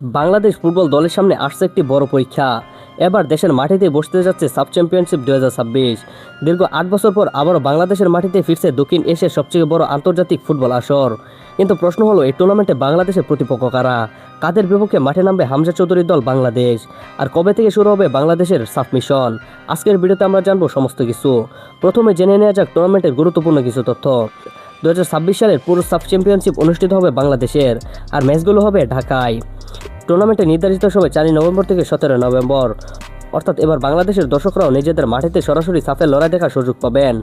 Bangladesh football দলের সামনে আসছে একটি বড় পরীক্ষা। এবার দেশের মাটিতে বসতে যাচ্ছে সাব চ্যাম্পিয়নশিপ 2026। দীর্ঘ 8 বছর পর আবারও বাংলাদেশের মাটিতে ফিরছে দক্ষিণ এশিয়ার সবচেয়ে বড় আন্তর্জাতিক ফুটবল আসর। কিন্তু প্রশ্ন হলো, এই টুর্নামেন্টে বাংলাদেশের প্রতিপক্ষ কারা? কাদের বিপক্ষে মাঠে নামবে হামজা চৌধুরীর দল বাংলাদেশ? আর কবে থেকে শুরু হবে বাংলাদেশের সাফ মিশন? আজকের ভিডিওতে আমরা জানবো সমস্ত কিছু। প্রথমে জেনে নেওয়া যাক টুর্নামেন্টের গুরুত্বপূর্ণ কিছু তথ্য। 2026 সালের পুরো সাব চ্যাম্পিয়নশিপ অনুষ্ঠিত হবে বাংলাদেশের, আর ম্যাচগুলো হবে ঢাকায়। টুর্নামেন্টের নির্ধারিত সময় 4 নভেম্বর থেকে 17 নভেম্বর। অর্থাৎ এবার বাংলাদেশের দর্শকরাও নিজেদের মাটিতে সরাসরি সাফের লড়াই দেখার সুযোগ পাবেন।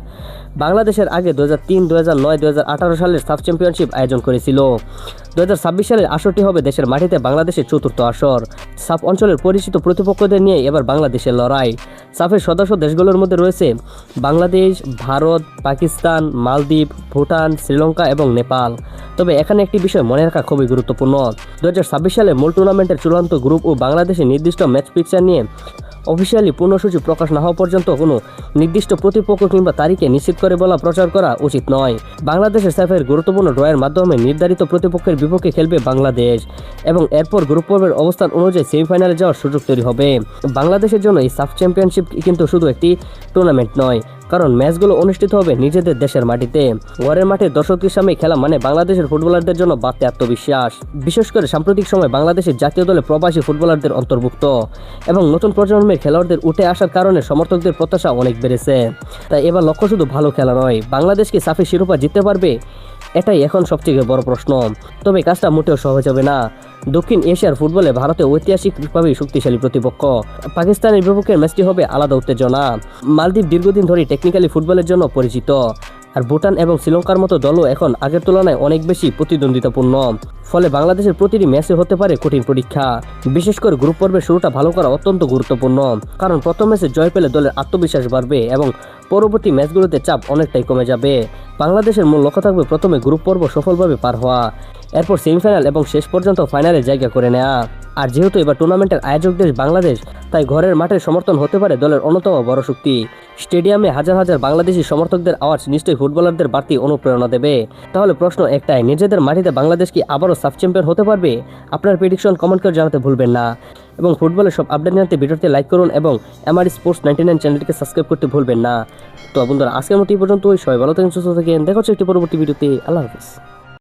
বাংলাদেশের আগে 2003, 2009, 2018 সালের সাফ চ্যাম্পিয়নশিপ আয়োজন করেছিল। 2026 সালের আসরটি হবে দেশের মাটিতে বাংলাদেশের চতুর্থ আসর। সাফ অঞ্চলের পরিচিত প্রতিপক্ষদের নিয়ে এবার বাংলাদেশের লড়াই। সাফের সদস্য দেশগুলোর মধ্যে রয়েছে বাংলাদেশ, ভারত, পাকিস্তান, মালদ্বীপ, ভুটান, শ্রীলঙ্কা এবং নেপাল। তবে এখানে একটি বিষয় মনে রাখা খুবই গুরুত্বপূর্ণ। 2026 সালে মূল টুর্নামেন্টের চূড়ান্ত গ্রুপ ও বাংলাদেশের নির্দিষ্ট ম্যাচ পিকচার নিয়ে অফিসিয়ালি পূর্ণসূচি প্রকাশ না হওয়া পর্যন্ত কোনো নির্দিষ্ট প্রতিপক্ষ কিংবা তারিখে নিশ্চিত করে বলা প্রচার করা উচিত নয়। বাংলাদেশের সাফের গুরুত্বপূর্ণ ড্রয়ের মাধ্যমে নির্ধারিত প্রতিপক্ষের বিপক্ষে খেলবে বাংলাদেশ এবং এরপর গ্রুপ পর্বের অবস্থান অনুযায়ী সেমিফাইনালে যাওয়ার সুযোগ তৈরি হবে। বাংলাদেশের জন্য এই সাফ চ্যাম্পিয়নশিপ কিন্তু শুধু একটি টুর্নামেন্ট নয়, কারণ ম্যাচগুলো অনুষ্ঠিত হবে নিজেদের দেশের মাটিতে। ঘরের মাঠে দর্শকদের সামনে খেলা মানে বাংলাদেশের ফুটবলারদের জন্য বাড়তি আত্মবিশ্বাস। বিশেষ করে সাম্প্রতিক সময় বাংলাদেশের জাতীয় দলে প্রবাসী ফুটবলারদের অন্তর্ভুক্ত এবং নতুন প্রজন্মের খেলোয়াড়দের উঠে আসার কারণে সমর্থকদের প্রত্যাশা অনেক বেড়েছে। তাই এবার লক্ষ্য শুধু ভালো খেলা নয়, বাংলাদেশ কি সাফে শিরোপা জিততে পারবে? এটাই এখন সবথেকে বড় প্রশ্ন। তবে কাজটা মোটেও সহজ হবে না। দক্ষিণ এশিয়ার ফুটবলে ভারতে ঐতিহাসিকভাবে শক্তিশালী প্রতিপক্ষ। পাকিস্তানের বিপক্ষে ম্যাচটি হবে আলাদা উত্তেজনা। মালদ্বীপ দীর্ঘদিন ধরে টেকনিক্যালি ফুটবলের জন্য পরিচিত, আর ভুটান এবং শ্রীলঙ্কার মতো দলও এখন আগের তুলনায় অনেক বেশি প্রতিদ্বন্দ্বিতাপূর্ণ। ফলে বাংলাদেশের প্রতিটি ম্যাচে হতে পারে কঠিন পরীক্ষা। বিশেষ করে গ্রুপ পর্বের শুরুটা ভালো করা অত্যন্ত গুরুত্বপূর্ণ, কারণ প্রথম ম্যাচে জয় পেলে দলের আত্মবিশ্বাস বাড়বে এবং পরবর্তী ম্যাচগুলোতে চাপ অনেকটাই কমে যাবে। বাংলাদেশের মূল লক্ষ্য থাকবে প্রথমে গ্রুপ পর্ব সফলভাবে পার হওয়া, এরপর সেমিফাইনাল এবং শেষ পর্যন্ত ফাইনালে জায়গা করে নেওয়া। আর যেহেতু এবার টুর্নামেন্টের আয়োজক দেশ বাংলাদেশ, তাই ঘরের মাঠের সমর্থন হতে পারে দলের অন্যতম বড় শক্তি। স্টেডিয়ামে হাজার হাজার বাংলাদেশি সমর্থকদের আওয়াজ নিশ্চয়ই ফুটবলারদের বাড়তি অনুপ্রেরণা দেবে। তাহলে প্রশ্ন একটাই, নিজেদের মাটিতে বাংলাদেশ কি আবারও সাব চ্যাম্পিয়ন হতে পারবে? আপনার প্রেডিকশন কমেন্ট করে জানাতে ভুলবেন না এবং ফুটবলের সব আপডেট জানাতে ভিডিওতে লাইক করুন এবং এমআরই স্পোর্টস 99 চ্যানেলটিকে সাবস্ক্রাইব করতে ভুলবেন না। তো বন্ধুরা, আজকের মতো এই পর্যন্তই। সবাই ভালো থাকেন, সুস্থ থাকেন। দেখা হচ্ছে একটি পরবর্তী ভিডিওতে। আল্লাহ হাফিজ।